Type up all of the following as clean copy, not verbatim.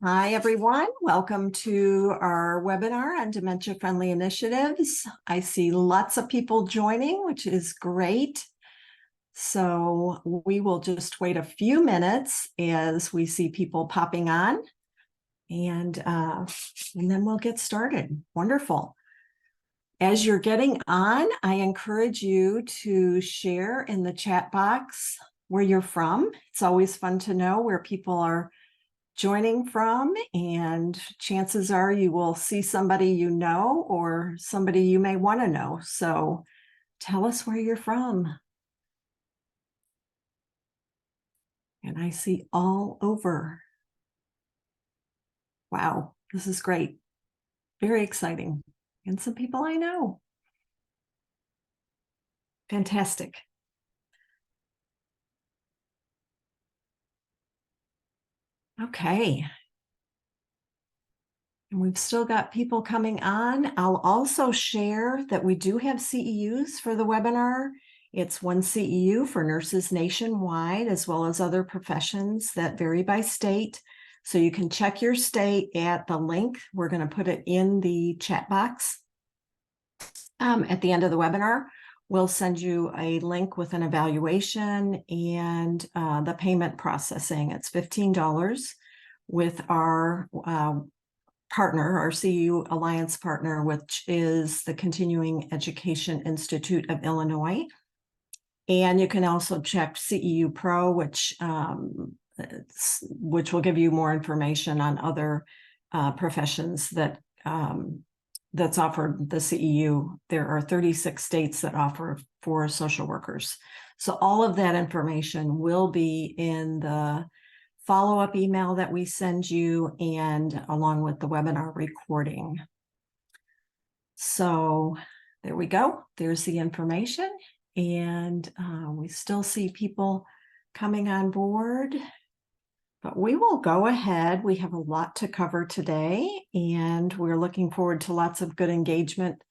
Hi, everyone. Welcome to our webinar on dementia-friendly initiatives. I see lots of people joining, which is great. So we will just wait a few minutes as we see people popping on, and then we'll get started. Wonderful. As you're getting on, I encourage you to share in the chat box where you're from. It's always fun to know where people are joining from, and chances are you will see somebody you know or somebody you may want to know. So tell us where you're from. And I see all over. Wow, this is great. Very exciting. And some people I know. Fantastic. Okay. And we've still got people coming on. I'll also share that we do have CEUs for the webinar. It's one CEU for nurses nationwide, as well as other professions that vary by state. So you can check your state at the link. We're going to put it in the chat box at the end of the webinar. We'll send you a link with an evaluation and the payment processing. It's $15 with our partner, our CEU Alliance partner, which is the Continuing Education Institute of Illinois. And you can also check CEU Pro, which will give you more information on other professions that that's offered the CEU. There are 36 states that offer for social workers. So all of that information will be in the follow-up email that we send you and along with the webinar recording. So there we go. There's the information. And we still see people coming on board. But we will go ahead. We have a lot to cover today, and we're looking forward to lots of good engagement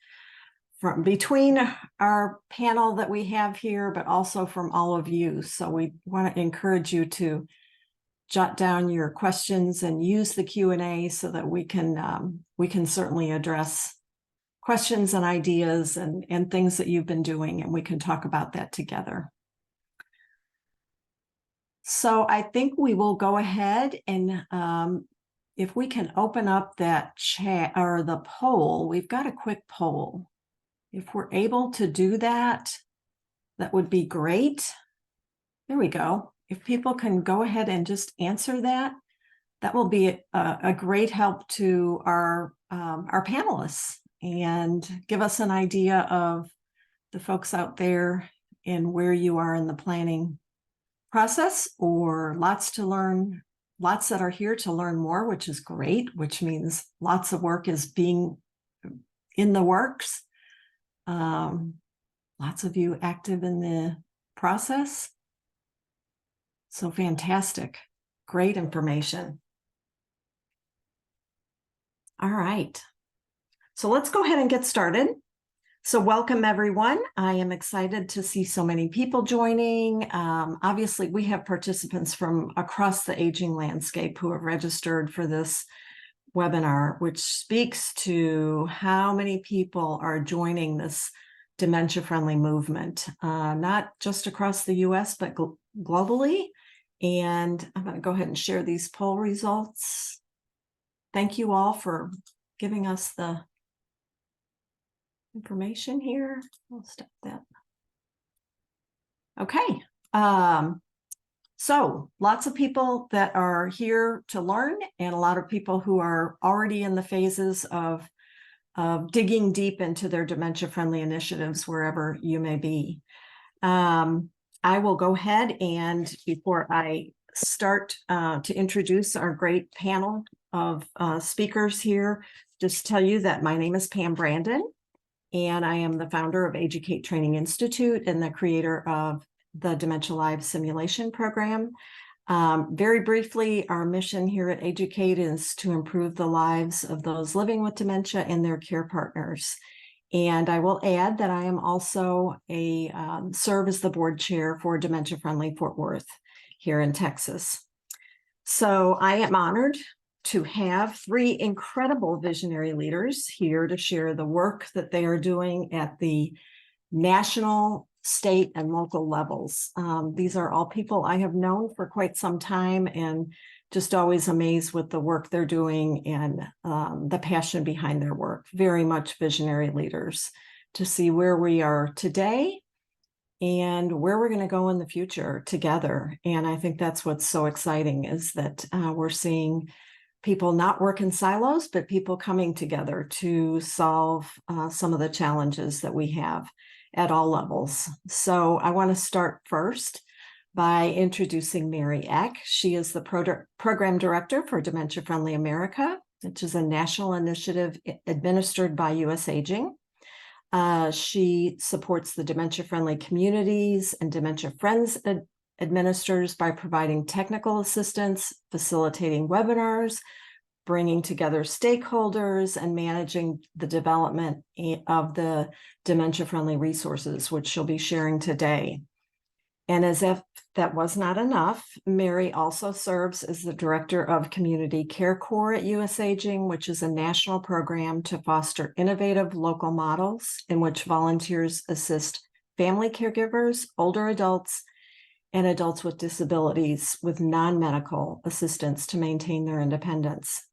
from between our panel that we have here, but also from all of you. So we want to encourage you to jot down your questions and use the Q&A so that we can certainly address questions and ideas and things that you've been doing, and we can talk about that together. So I think we will go ahead and if we can open up that chat or the poll, we've got a quick poll. If we're able to do that, that would be great. There we go. If people can go ahead and just answer that, that will be a great help to our panelists and give us an idea of the folks out there and where you are in the planning process, or lots to learn, lots that are here to learn more, which is great, which means lots of work is being in the works. Lots of you active in the process. So fantastic. Great information. All right. So let's go ahead and get started. So welcome, everyone. I am excited to see so many people joining. Obviously, we have participants from across the aging landscape who have registered for this webinar, which speaks to how many people are joining this dementia-friendly movement, not just across the US, but globally. And I'm going to go ahead and share these poll results. Thank you all for giving us the information here. I'll stop that. Okay. So lots of people that are here to learn, and a lot of people who are already in the phases of digging deep into their dementia-friendly initiatives wherever you may be. I will go ahead and before I start to introduce our great panel of speakers here, just tell you that my name is Pam Brandon, and I am the founder of AGE-u-cate Training Institute and the creator of the Dementia Live Simulation Program. Very briefly, our mission here at AGE-u-cate is to improve the lives of those living with dementia and their care partners. And I will add that I am also serve as the board chair for Dementia Friendly Fort Worth here in Texas. So I am honored to have three incredible visionary leaders here to share the work that they are doing at the national, state, and local levels. These are all people I have known for quite some time and just always amazed with the work they're doing and the passion behind their work. Very much visionary leaders to see where we are today and where we're going to go in the future together. And I think that's what's so exciting is that we're seeing people not work in silos, but people coming together to solve some of the challenges that we have at all levels. So I want to start first by introducing Mary Eck. She is the program director for Dementia Friendly America, which is a national initiative administered by US Aging. She supports the Dementia Friendly Communities and Dementia Friends administers by providing technical assistance, facilitating webinars, bringing together stakeholders, and managing the development of the dementia-friendly resources, which she'll be sharing today. And as if that was not enough, Mary also serves as the Director of Community Care Corps at US Aging, which is a national program to foster innovative local models in which volunteers assist family caregivers, older adults, and adults with disabilities with non-medical assistance to maintain their independence.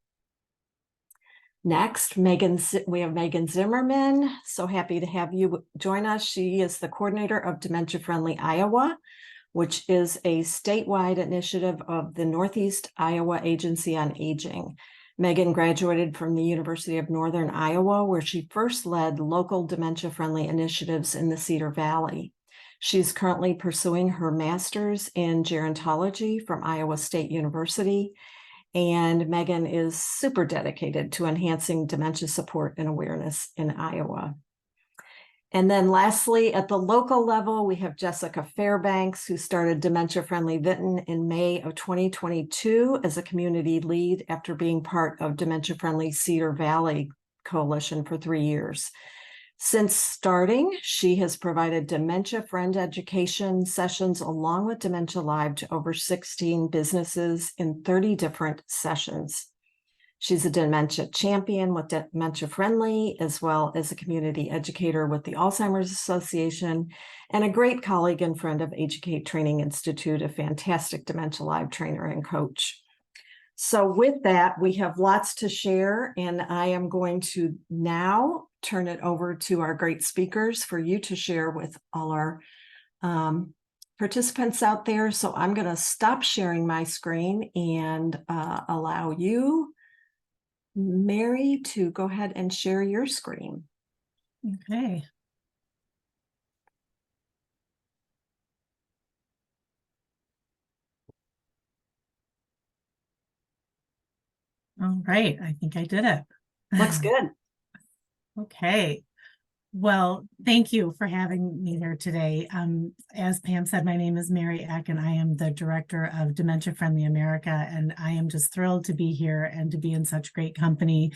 Next, we have Megan Zimmerman. So happy to have you join us. She is the coordinator of Dementia Friendly Iowa, which is a statewide initiative of the Northeast Iowa Agency on Aging. Megan graduated from the University of Northern Iowa, where she first led local dementia-friendly initiatives in the Cedar Valley. She's currently pursuing her master's in gerontology from Iowa State University. And Megan is super dedicated to enhancing dementia support and awareness in Iowa. And then lastly, at the local level, we have Jessica Fairbanks, who started Dementia Friendly Vinton in May of 2022 as a community lead after being part of Dementia Friendly Cedar Valley Coalition for 3 years. Since starting, she has provided dementia friend education sessions along with Dementia Live to over 16 businesses in 30 different sessions. She's a dementia champion with Dementia Friendly, as well as a community educator with the Alzheimer's Association, and a great colleague and friend of AGE-u-cate Training Institute, a fantastic Dementia Live trainer and coach. So with that, we have lots to share, and I am going to now turn it over to our great speakers for you to share with all our participants out there. So I'm going to stop sharing my screen and allow you, Mary, to go ahead and share your screen. Okay. All right, I think I did it. Looks good. Okay. Well, thank you for having me here today. As Pam said, my name is Mary Eck, and I am the director of Dementia Friendly America, and I am just thrilled to be here and to be in such great company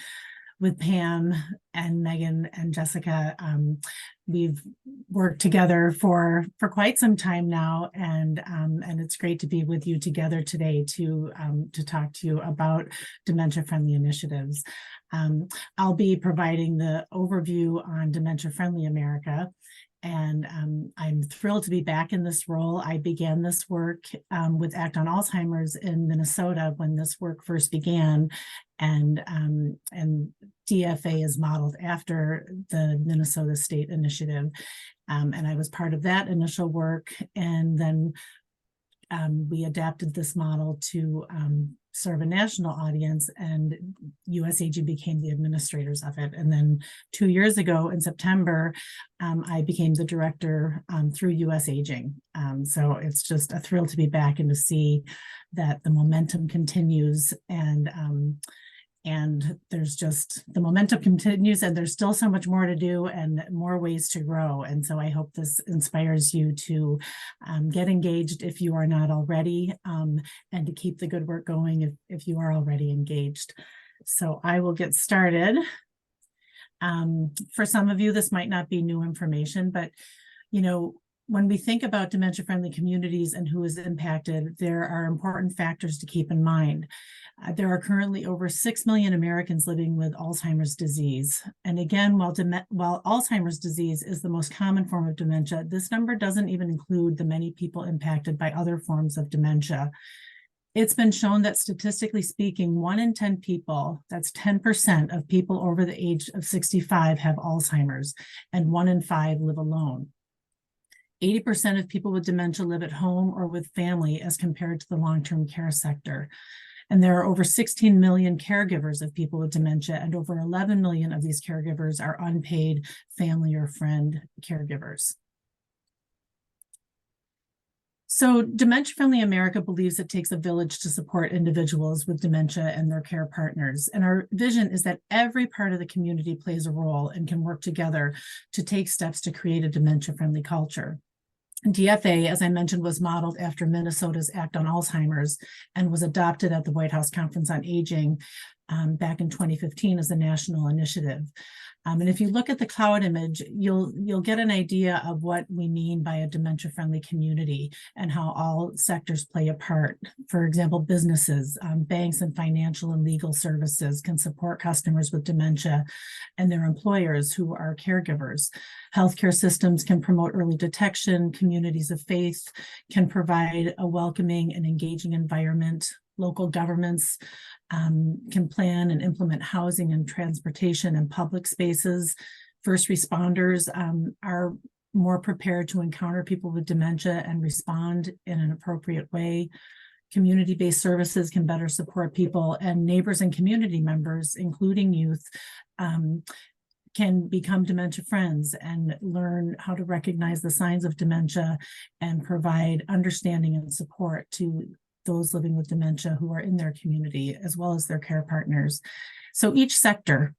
with Pam and Megan and Jessica. We've worked together for quite some time now, and it's great to be with you together today to talk to you about dementia-friendly initiatives. I'll be providing the overview on Dementia Friendly America, and I'm thrilled to be back in this role. I began this work with Act on Alzheimer's in Minnesota when this work first began, and DFA is modeled after the Minnesota State Initiative, and I was part of that initial work, and then we adapted this model to serve a national audience, and US Aging became the administrators of it. And then 2 years ago in September, I became the director through US Aging. So it's just a thrill to be back and to see that the momentum continues, and there's just the momentum continues, and there's still so much more to do and more ways to grow. And so I hope this inspires you to get engaged if you are not already, and to keep the good work going if you are already engaged. So I will get started. For some of you, this might not be new information, but when we think about dementia-friendly communities and who is impacted, there are important factors to keep in mind. There are currently over 6 million Americans living with Alzheimer's disease. And again, while Alzheimer's disease is the most common form of dementia, this number doesn't even include the many people impacted by other forms of dementia. It's been shown that statistically speaking, 1 in 10 people, that's 10% of people over the age of 65 have Alzheimer's, and 1 in 5 live alone. 80% of people with dementia live at home or with family as compared to the long-term care sector. And there are over 16 million caregivers of people with dementia, and over 11 million of these caregivers are unpaid family or friend caregivers. So Dementia Friendly America believes it takes a village to support individuals with dementia and their care partners. And our vision is that every part of the community plays a role and can work together to take steps to create a dementia-friendly culture. DFA, as I mentioned, was modeled after Minnesota's Act on Alzheimer's and was adopted at the White House Conference on Aging back in 2015 as a national initiative. And if you look at the cloud image, you'll get an idea of what we mean by a dementia-friendly community and how all sectors play a part. For example, businesses, banks, and financial and legal services can support customers with dementia and their employers who are caregivers. Healthcare systems can promote early detection. Communities of faith can provide a welcoming and engaging environment. Local governments can plan and implement housing and transportation and public spaces. First responders are more prepared to encounter people with dementia and respond in an appropriate way. Community-based services can better support people, and neighbors and community members, including youth, can become dementia friends and learn how to recognize the signs of dementia and provide understanding and support to those living with dementia who are in their community, as well as their care partners. So each sector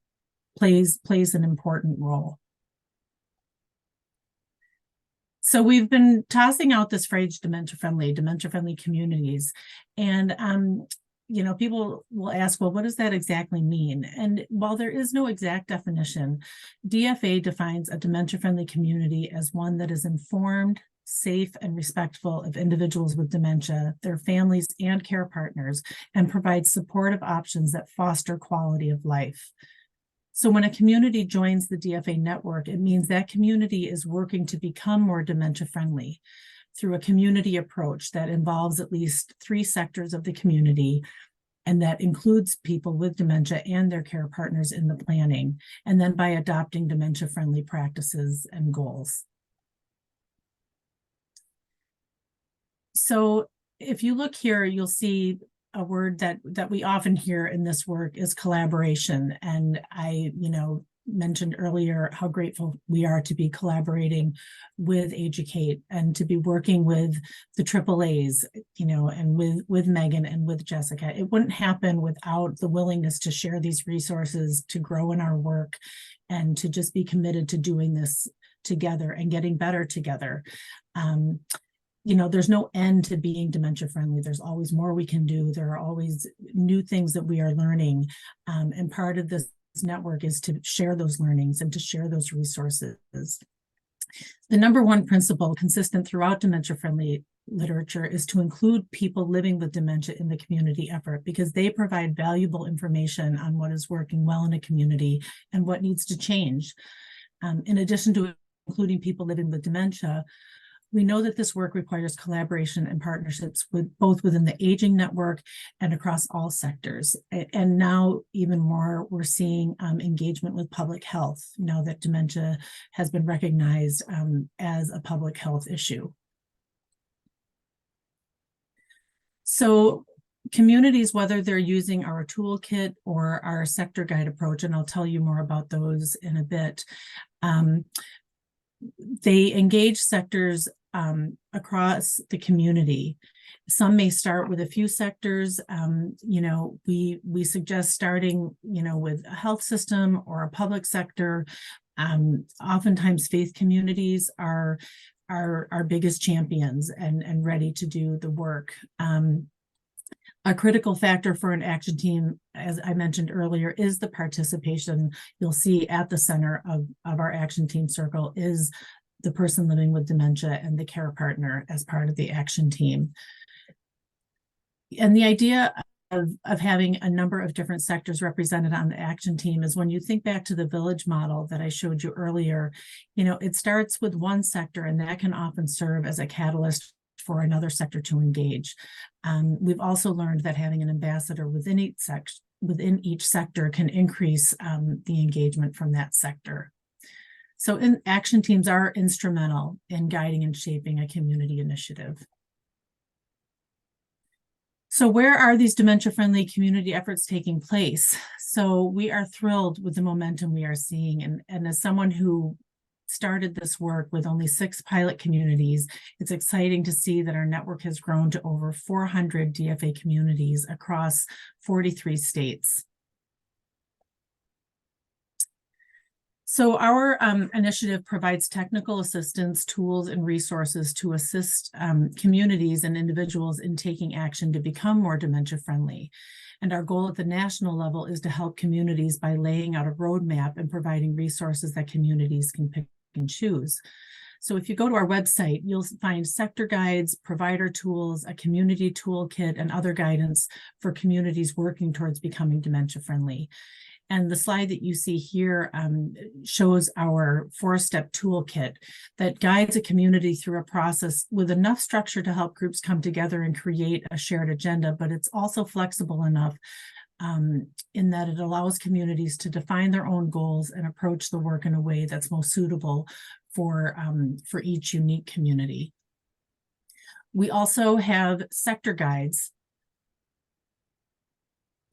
plays an important role. So we've been tossing out this phrase dementia-friendly communities. And people will ask, well, what does that exactly mean? And while there is no exact definition, DFA defines a dementia-friendly community as one that is informed, safe, and respectful of individuals with dementia, their families, and care partners, and provides supportive options that foster quality of life. So when a community joins the DFA network, it means that community is working to become more dementia-friendly through a community approach that involves at least 3 sectors of the community, and that includes people with dementia and their care partners in the planning, and then by adopting dementia-friendly practices and goals. So if you look here, you'll see a word that we often hear in this work is collaboration. And I, mentioned earlier how grateful we are to be collaborating with AGE-u-cate and to be working with the AAAs, and with Megan and with Jessica. It wouldn't happen without the willingness to share these resources, to grow in our work, and to just be committed to doing this together and getting better together. There's no end to being dementia friendly. There's always more we can do. There are always new things that we are learning. And part of this network is to share those learnings and to share those resources. The number one principle consistent throughout dementia friendly literature is to include people living with dementia in the community effort, because they provide valuable information on what is working well in a community and what needs to change. In addition to including people living with dementia, we know that this work requires collaboration and partnerships with both within the aging network and across all sectors. And now even more, we're seeing engagement with public health now that dementia has been recognized as a public health issue. So communities, whether they're using our toolkit or our sector guide approach, and I'll tell you more about those in a bit, they engage sectors across the community. Some may start with a few sectors. We suggest starting, with a health system or a public sector. Oftentimes faith communities are our biggest champions and ready to do the work. A critical factor for an action team, as I mentioned earlier, is the participation. You'll see at the center of our action team circle is the person living with dementia and the care partner as part of the action team. And the idea of having a number of different sectors represented on the action team is when you think back to the village model that I showed you earlier, it starts with one sector, and that can often serve as a catalyst for another sector to engage. We've also learned that having an ambassador within each sector can increase the engagement from that sector. So action teams are instrumental in guiding and shaping a community initiative. So where are these dementia-friendly community efforts taking place? So we are thrilled with the momentum we are seeing. And as someone who started this work with only 6 pilot communities, it's exciting to see that our network has grown to over 400 DFA communities across 43 states. So our initiative provides technical assistance, tools, and resources to assist communities and individuals in taking action to become more dementia-friendly. And our goal at the national level is to help communities by laying out a roadmap and providing resources that communities can pick and choose. So if you go to our website, you'll find sector guides, provider tools, a community toolkit, and other guidance for communities working towards becoming dementia-friendly. And the slide that you see here shows our 4-step toolkit that guides a community through a process with enough structure to help groups come together and create a shared agenda, but it's also flexible enough in that it allows communities to define their own goals and approach the work in a way that's most suitable for each unique community. We also have sector guides.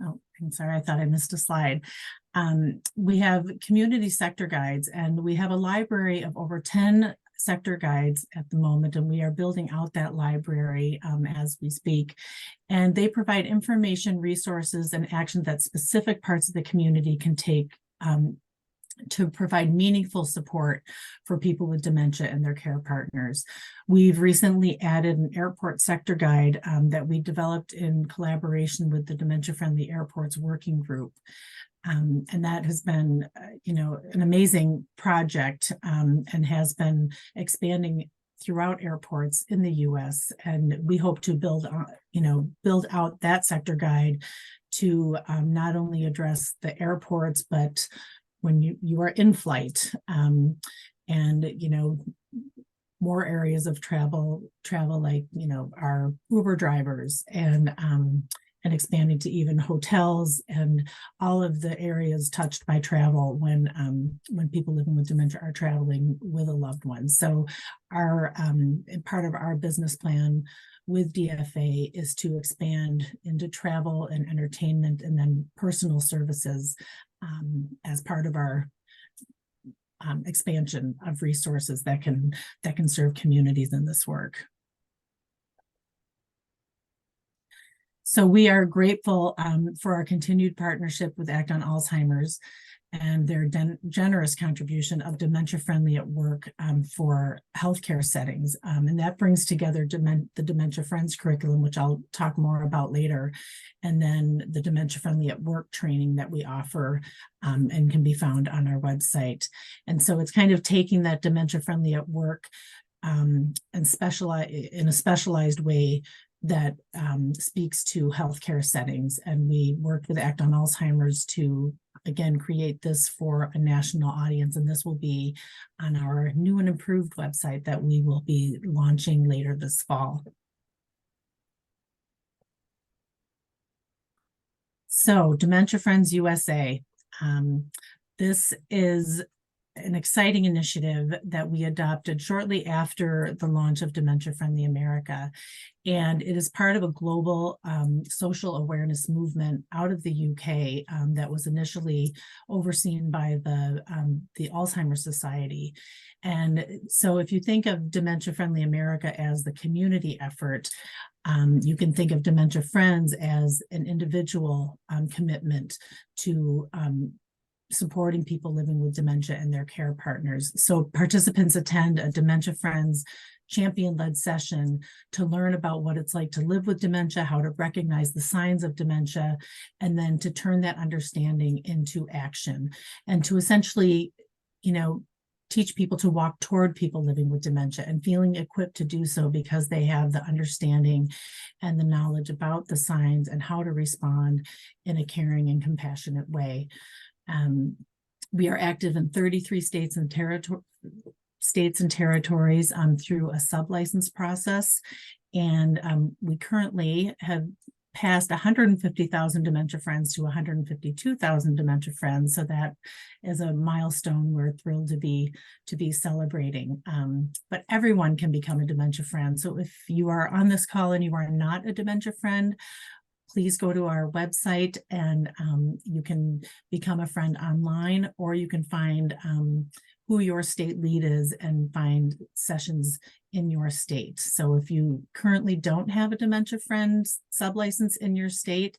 Oh, I'm sorry, I thought I missed a slide. We have community sector guides, and we have a library of over 10 sector guides at the moment, and we are building out that library as we speak. And they provide information, resources, and action that specific parts of the community can take to provide meaningful support for people with dementia and their care partners. We've recently added an airport sector guide that we developed in collaboration with the Dementia Friendly Airports Working Group. And that has been, an amazing project and has been expanding throughout airports in the U.S. And we hope to build out that sector guide to not only address the airports, but when you are in flight and, more areas of travel like, our Uber drivers and expanding to even hotels and all of the areas touched by travel when people living with dementia are traveling with a loved one. So our part of our business plan with DFA is to expand into travel and entertainment and then personal services as part of our expansion of resources that can serve communities in this work. So we are grateful for our continued partnership with ACT on Alzheimer's and their generous contribution of Dementia Friendly at Work for healthcare settings. And that brings together the Dementia Friends curriculum, which I'll talk more about later, and then the Dementia Friendly at Work training that we offer and can be found on our website. And so it's kind of taking that Dementia Friendly at Work and specialize in a specialized way that speaks to healthcare settings. And we worked with ACT on Alzheimer's to, again, create this for a national audience. And this will be on our new and improved website that we will be launching later this fall. So Dementia Friends USA. This is an exciting initiative that we adopted shortly after the launch of Dementia Friendly America. And it is part of a global social awareness movement out of the UK that was initially overseen by the Alzheimer's Society. And so if you think of Dementia Friendly America as the community effort, you can think of Dementia Friends as an individual commitment to supporting people living with dementia and their care partners. So participants attend a Dementia Friends champion-led session to learn about what it's like to live with dementia, how to recognize the signs of dementia, and then to turn that understanding into action and to essentially, teach people to walk toward people living with dementia and feeling equipped to do so because they have the understanding and the knowledge about the signs and how to respond in a caring and compassionate way. We are active in 33 states and territories through a sub-license process. And we currently have passed 150,000 dementia friends to 152,000 dementia friends. So that is a milestone we're thrilled to be celebrating. But everyone can become a dementia friend. So if you are on this call and you are not a dementia friend, please go to our website and you can become a friend online, or you can find who your state lead is and find sessions in your state. So if you currently don't have a dementia friend sublicense in your state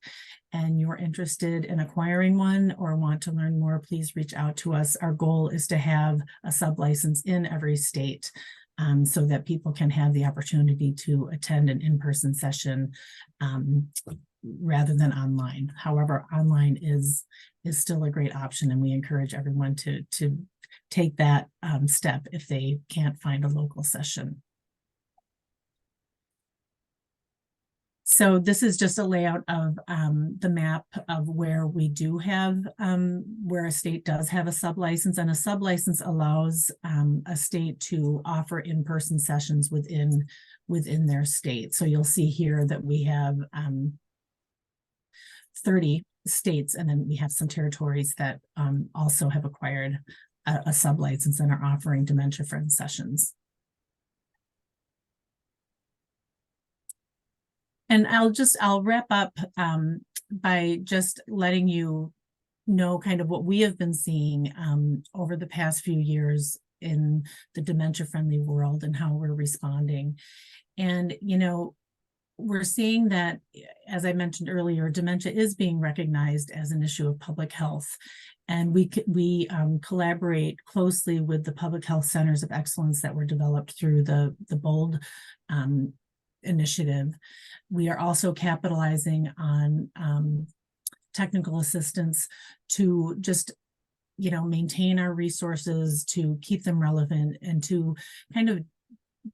and you're interested in acquiring one or want to learn more, please reach out to us. Our goal is to have a sublicense in every state so that people can have the opportunity to attend an in-person session rather than online. However, online is still a great option, and we encourage everyone to take that step if they can't find a local session. So this is just a layout of the map of where we do have, where a state does have a sublicense, and a sublicense allows a state to offer in-person sessions within their state. So you'll see here that we have 30 states, and then we have some territories that also have acquired a sublicense and are offering dementia friend sessions. And I'll wrap up by just letting you know kind of what we have been seeing over the past few years in the dementia friendly world and how we're responding. And, you know, we're seeing that, as I mentioned earlier, dementia is being recognized as an issue of public health. And we collaborate closely with the public health centers of excellence that were developed through the BOLD initiative. We are also capitalizing on technical assistance to just, you know, maintain our resources, to keep them relevant, and to kind of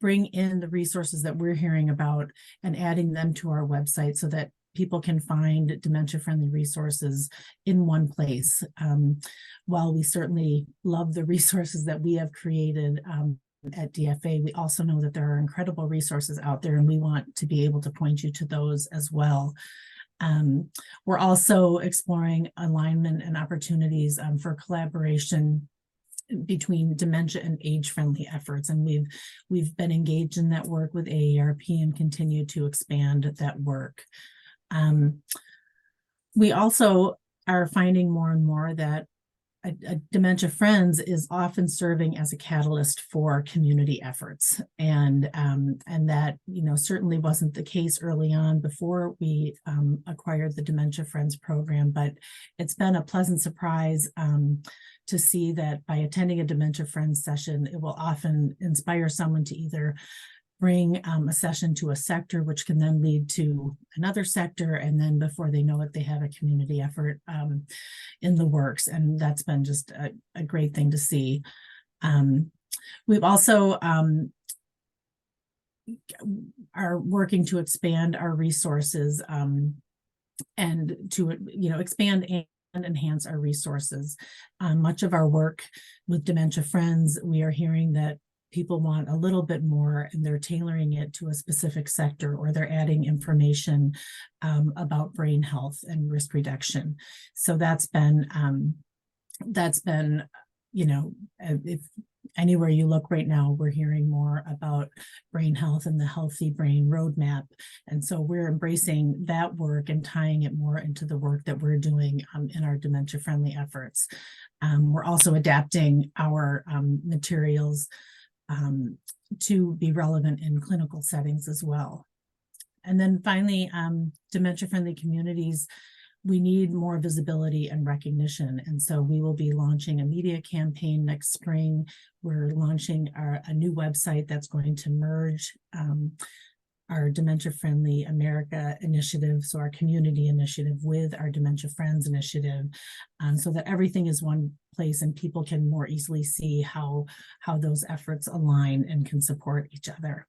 bring in the resources that we're hearing about and adding them to our website so that people can find dementia-friendly resources in one place. While we certainly love the resources that we have created at DFA, we also know that there are incredible resources out there, and we want to be able to point you to those as well. We're also exploring alignment and opportunities for collaboration between dementia and age-friendly efforts, and we've been engaged in that work with AARP and continue to expand that work. We also are finding more and more that a Dementia Friends is often serving as a catalyst for community efforts, and that, you know, certainly wasn't the case early on before we acquired the Dementia Friends program, but it's been a pleasant surprise to see that by attending a Dementia Friends session, it will often inspire someone to either bring a session to a sector, which can then lead to another sector, and then before they know it, they have a community effort in the works, and that's been just a great thing to see. We've also are working to expand our resources and to, you know, expand and enhance our resources. Much of our work with Dementia Friends, we are hearing that people want a little bit more, and they're tailoring it to a specific sector, or they're adding information about brain health and risk reduction. So that's been, you know, if anywhere you look right now, we're hearing more about brain health and the Healthy Brain Roadmap. And so we're embracing that work and tying it more into the work that we're doing in our dementia-friendly efforts. We're also adapting our materials to be relevant in clinical settings as well. And then finally, dementia-friendly communities, we need more visibility and recognition. And so we will be launching a media campaign next spring. We're launching a new website that's going to merge our Dementia Friendly America initiative, so our community initiative with our Dementia Friends initiative, so that everything is one place and people can more easily see how those efforts align and can support each other.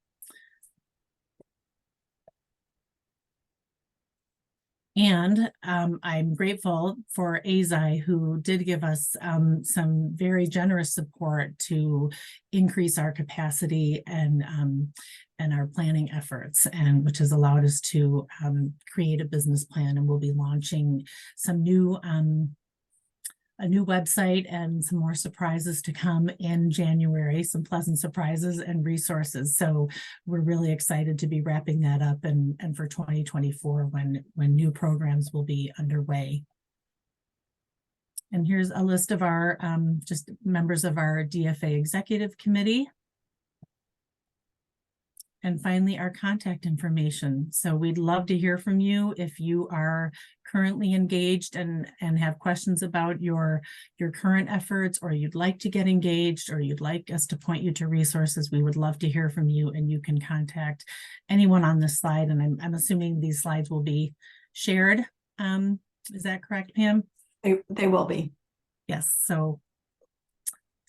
And I'm grateful for AGE-u-cate, who did give us some very generous support to increase our capacity and our planning efforts, and which has allowed us to create a business plan. And we'll be launching some a new website and some more surprises to come in January, some pleasant surprises and resources. So we're really excited to be wrapping that up and for 2024 when new programs will be underway. And here's a list of our just members of our DFA Executive Committee. And finally, our contact information. So we'd love to hear from you if you are currently engaged and have questions about your current efforts, or you'd like to get engaged, or you'd like us to point you to resources. We would love to hear from you, and you can contact anyone on this slide. And I'm assuming these slides will be shared. Is that correct, Pam? They will be. Yes. So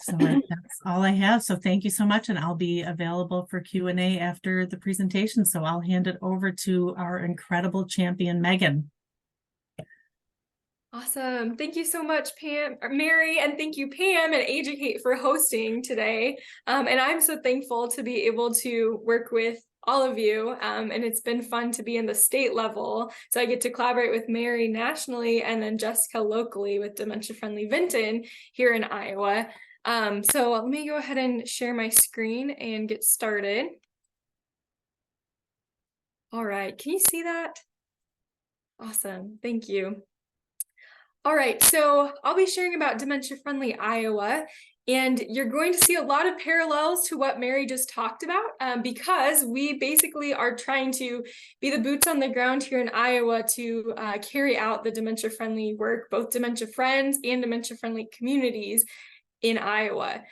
that's all I have. So thank you so much. And I'll be available for Q&A after the presentation. So I'll hand it over to our incredible champion, Megan. Awesome. Thank you so much, Pam, Mary, and thank you, Pam and AGE-u-cate, for hosting today. And I'm so thankful to be able to work with all of you. And it's been fun to be in the state level. So I get to collaborate with Mary nationally and then Jessica locally with Dementia Friendly Vinton here in Iowa. So let me go ahead and share my screen and get started. All right, can you see that? Awesome, thank you. All right, so I'll be sharing about Dementia Friendly Iowa, and you're going to see a lot of parallels to what Mary just talked about, because we basically are trying to be the boots on the ground here in Iowa to carry out the dementia friendly work, both dementia friends and dementia friendly communities in Iowa.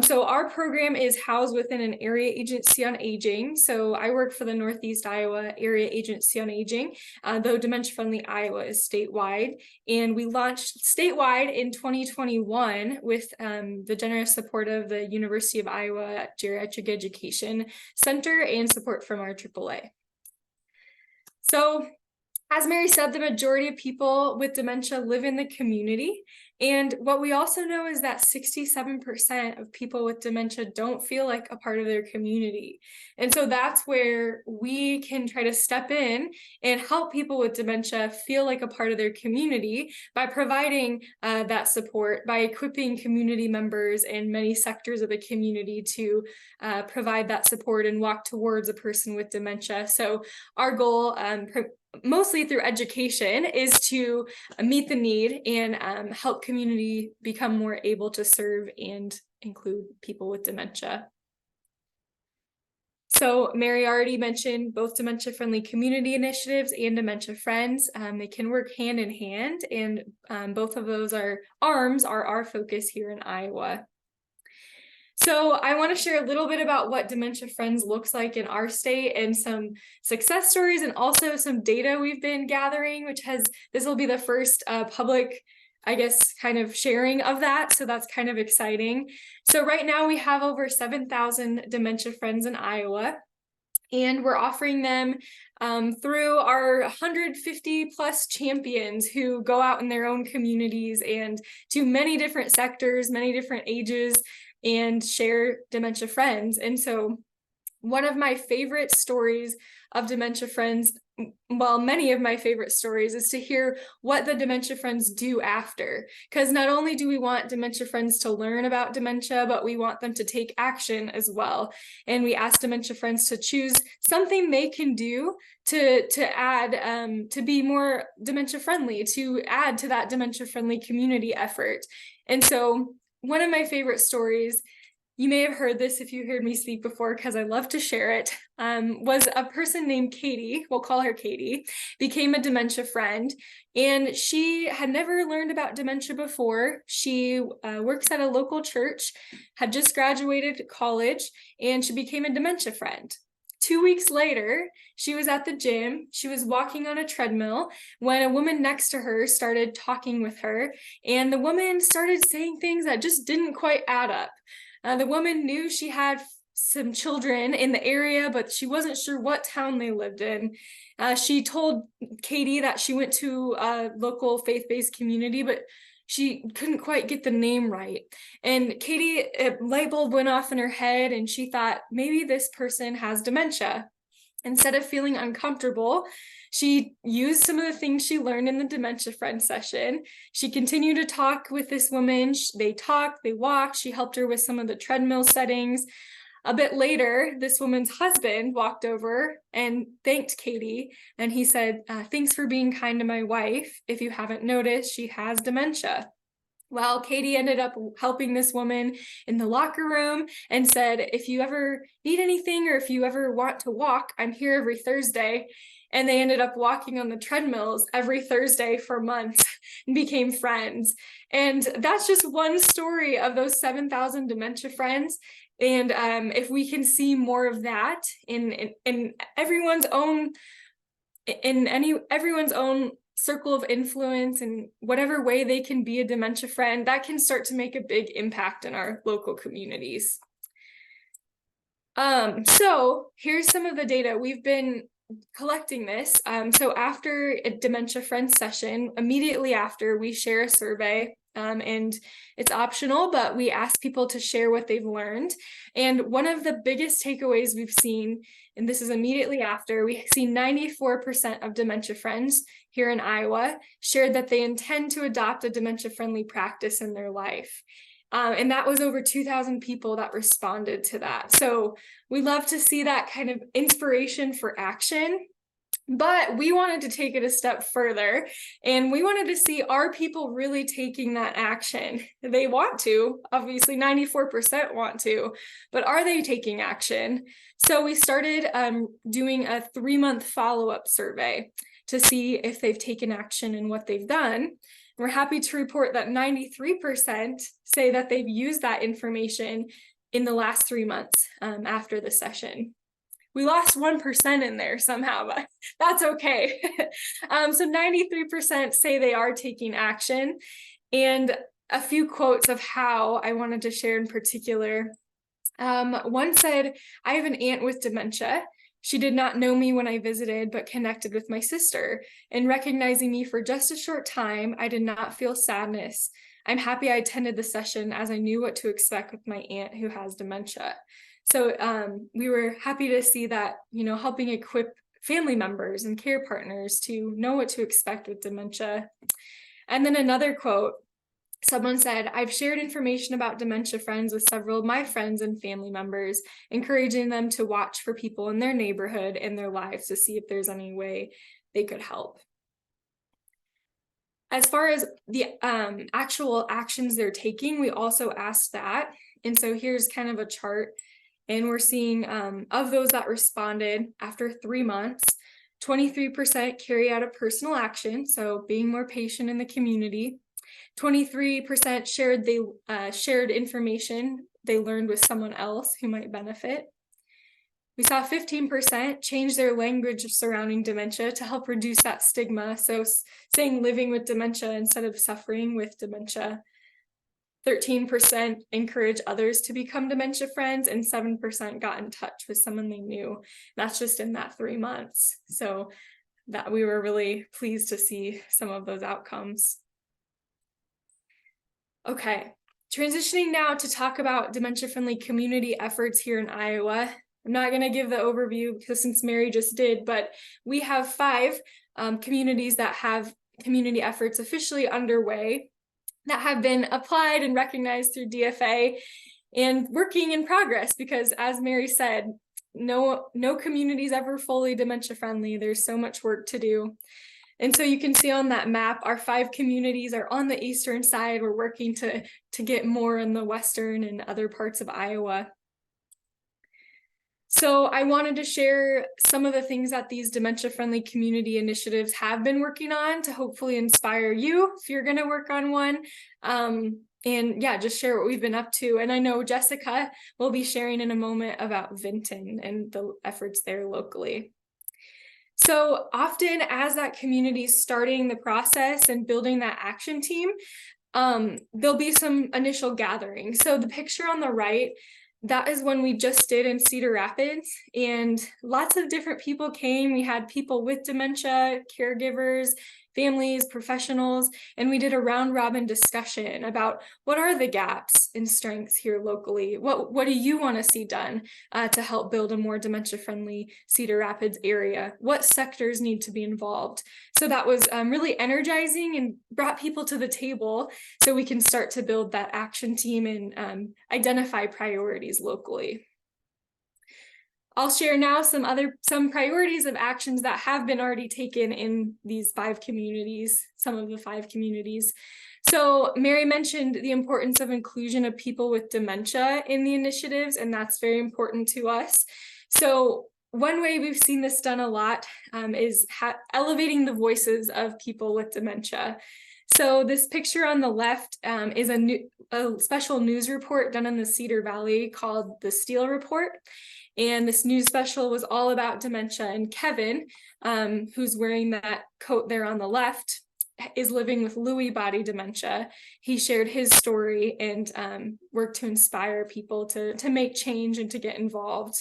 So our program is housed within an area agency on aging. So I work for the Northeast Iowa Area Agency on Aging, though Dementia Friendly Iowa is statewide. And we launched statewide in 2021 with the generous support of the University of Iowa Geriatric Education Center and support from our AAA. So as Mary said, the majority of people with dementia live in the community. And what we also know is that 67% of people with dementia don't feel like a part of their community. And so that's where we can try to step in and help people with dementia feel like a part of their community by providing that support, by equipping community members in many sectors of the community to provide that support and walk towards a person with dementia. So our goal, mostly through education, is to meet the need and help community become more able to serve and include people with dementia. So Mary already mentioned both dementia friendly community initiatives and dementia friends. They can work hand in hand, and both of those arms are our focus here in Iowa. So I want to share a little bit about what Dementia Friends looks like in our state and some success stories, and also some data we've been gathering, this will be the first public, I guess, kind of sharing of that. So that's kind of exciting. So right now we have over 7,000 Dementia Friends in Iowa, and we're offering them through our 150 plus champions who go out in their own communities and to many different sectors, many different ages, and share Dementia Friends. And so one of my favorite stories of Dementia Friends, well, many of my favorite stories, is to hear what the Dementia Friends do after. Because not only do we want Dementia Friends to learn about dementia, but we want them to take action as well. And we ask Dementia Friends to choose something they can do to add, to be more dementia friendly, to add to that dementia friendly community effort. And so one of my favorite stories, you may have heard this if you heard me speak before, because I love to share it, was a person named Katie, we'll call her Katie, became a dementia friend, and she had never learned about dementia before. She works at a local church, had just graduated college, and she became a dementia friend. 2 weeks later, she was at the gym. She was walking on a treadmill when a woman next to her started talking with her, and the woman started saying things that just didn't quite add up. The woman knew she had some children in the area, but she wasn't sure what town they lived in. She told Katie that she went to a local faith-based community, but she couldn't quite get the name right. And Katie, a light bulb went off in her head, and she thought, maybe this person has dementia. Instead of feeling uncomfortable, she used some of the things she learned in the Dementia Friend session. She continued to talk with this woman. They talked, they walked. She helped her with some of the treadmill settings. A bit later, this woman's husband walked over and thanked Katie, and he said, thanks for being kind to my wife. If you haven't noticed, she has dementia. Well, Katie ended up helping this woman in the locker room and said, if you ever need anything or if you ever want to walk, I'm here every Thursday. And they ended up walking on the treadmills every Thursday for months and became friends. And that's just one story of those 7,000 dementia friends. And if we can see more of that in everyone's own, everyone's own circle of influence, and whatever way they can be a dementia friend, that can start to make a big impact in our local communities. So here's some of the data. We've been collecting this. So after a dementia friend session, immediately after, we share a survey. And it's optional, but we ask people to share what they've learned. And one of the biggest takeaways we've seen, and this is immediately after, we see 94% of dementia friends here in Iowa shared that they intend to adopt a dementia-friendly practice in their life. And that was over 2,000 people that responded to that. So we love to see that kind of inspiration for action. But we wanted to take it a step further, and we wanted to see, are people really taking that action? They want to, obviously 94% want to, but are they taking action? So we started doing a 3-month follow-up survey to see if they've taken action and what they've done. We're happy to report that 93% say that they've used that information in the last 3 months after the session. We lost 1% in there somehow, but that's okay. So 93% say they are taking action. And a few quotes of how I wanted to share in particular. One said, I have an aunt with dementia. She did not know me when I visited, but connected with my sister. In recognizing me for just a short time, I did not feel sadness. I'm happy I attended the session as I knew what to expect with my aunt who has dementia. So we were happy to see that, helping equip family members and care partners to know what to expect with dementia. And then another quote, someone said, I've shared information about dementia friends with several of my friends and family members, encouraging them to watch for people in their neighborhood and their lives to see if there's any way they could help. As far as the actual actions they're taking, we also asked that. And so here's kind of a chart. And we're seeing of those that responded after 3 months, 23% carry out a personal action, so being more patient in the community. 23% shared information they learned with someone else who might benefit. We saw 15% change their language surrounding dementia to help reduce that stigma, so saying living with dementia instead of suffering with dementia. 13% encourage others to become dementia friends, and 7% got in touch with someone they knew. That's just in that 3 months. So that we were really pleased to see some of those outcomes. Okay, transitioning now to talk about dementia-friendly community efforts here in Iowa. I'm not going to give the overview because since Mary just did, but we have 5 communities that have community efforts officially underway that have been applied and recognized through DFA, and working in progress, because as Mary said, no community is ever fully dementia friendly. There's so much work to do. And so you can see on that map, our 5 communities are on the eastern side. We're working to get more in the western and other parts of Iowa. So I wanted to share some of the things that these dementia-friendly community initiatives have been working on to hopefully inspire you if you're going to work on one. and yeah, just share what we've been up to. And I know Jessica will be sharing in a moment about Vinton and the efforts there locally. So often as that community is starting the process and building that action team, there'll be some initial gathering. So the picture on the right, that is when we just did in Cedar Rapids, and lots of different people came. We had people with dementia, caregivers, families, professionals, and we did a round robin discussion about what are the gaps and strengths here locally? What do you want to see done to help build a more dementia-friendly Cedar Rapids area? What sectors need to be involved? So that was really energizing and brought people to the table so we can start to build that action team and identify priorities locally. I'll share now some priorities of actions that have been already taken in these 5 communities, some of the 5 communities. So Mary mentioned the importance of inclusion of people with dementia in the initiatives, and that's very important to us. So one way we've seen this done a lot is elevating the voices of people with dementia. So this picture on the left is a special news report done in the Cedar Valley called the Steele Report. And this news special was all about dementia. And Kevin, who's wearing that coat there on the left, is living with Lewy body dementia. He shared his story and worked to inspire people to make change and to get involved.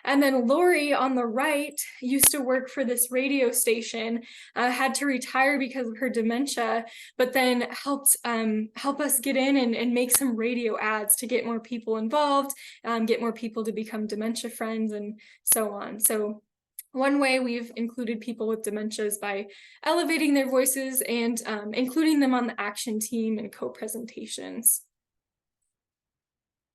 And then Lori on the right used to work for this radio station, had to retire because of her dementia, but then helped help us get in and make some radio ads to get more people involved, get more people to become dementia friends and so on. So one way we've included people with dementia is by elevating their voices and including them on the action team and co-presentations.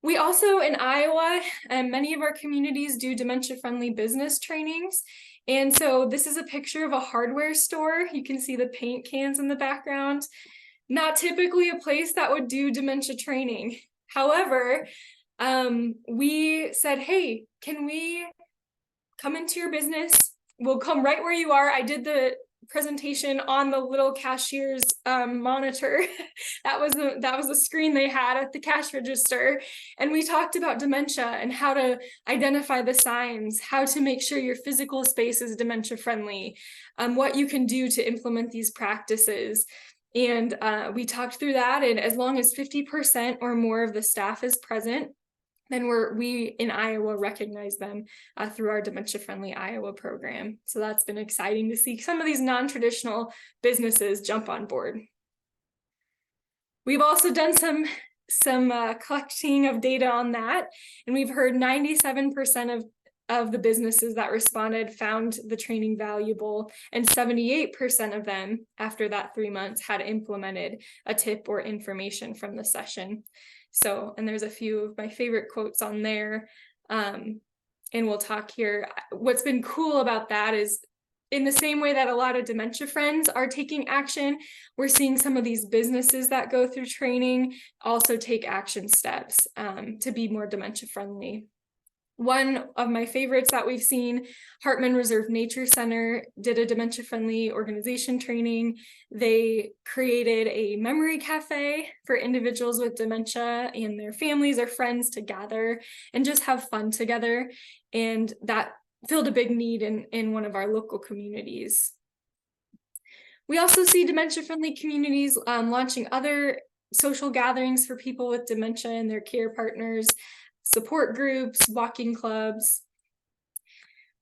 We also, in Iowa, many of our communities do dementia-friendly business trainings. And so this is a picture of a hardware store. You can see the paint cans in the background. Not typically a place that would do dementia training. However, we said, hey, can we come into your business? We'll come right where you are. I did the presentation on the little cashier's monitor. that was the screen they had at the cash register, and we talked about dementia and how to identify the signs, how to make sure your physical space is dementia friendly, what you can do to implement these practices. And we talked through that, and as long as 50% or more of the staff is present, then we in Iowa recognize them through our Dementia Friendly Iowa program. So that's been exciting to see some of these non-traditional businesses jump on board. We've also done some collecting of data on that, and we've heard 97% of the businesses that responded found the training valuable, and 78% of them, after that 3 months, had implemented a tip or information from the session. So, and there's a few of my favorite quotes on there, and we'll talk here. What's been cool about that is, in the same way that a lot of dementia friends are taking action, we're seeing some of these businesses that go through training also take action steps to be more dementia friendly. One of my favorites that we've seen, Hartman Reserve Nature Center did a dementia-friendly organization training. They created a memory cafe for individuals with dementia and their families or friends to gather and just have fun together. And that filled a big need in one of our local communities. We also see dementia-friendly communities launching other social gatherings for people with dementia and their care partners, support groups, walking clubs.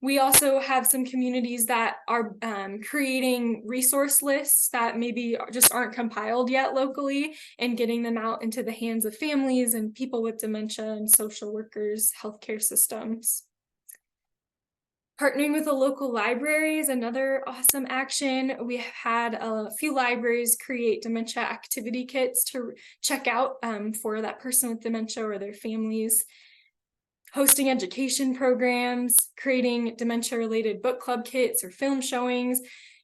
We also have some communities that are creating resource lists that maybe just aren't compiled yet locally and getting them out into the hands of families and people with dementia and social workers, healthcare systems. Partnering with a local library is another awesome action. We have had a few libraries create dementia activity kits to check out for that person with dementia or their families. Hosting education programs, creating dementia-related book club kits or film showings.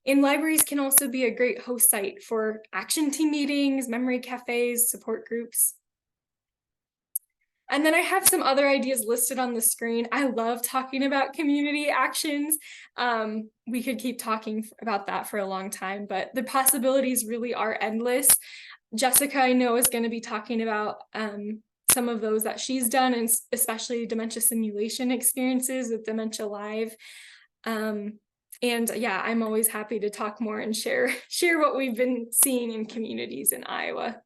And libraries can also be a great host site for action team meetings, memory cafes, support groups. And then I have some other ideas listed on the screen. I love talking about community actions. We could keep talking about that for a long time, but the possibilities really are endless. Jessica, I know, is going to be talking about some of those that she's done, and especially dementia simulation experiences with Dementia Live. And yeah, I'm always happy to talk more and share what we've been seeing in communities in Iowa.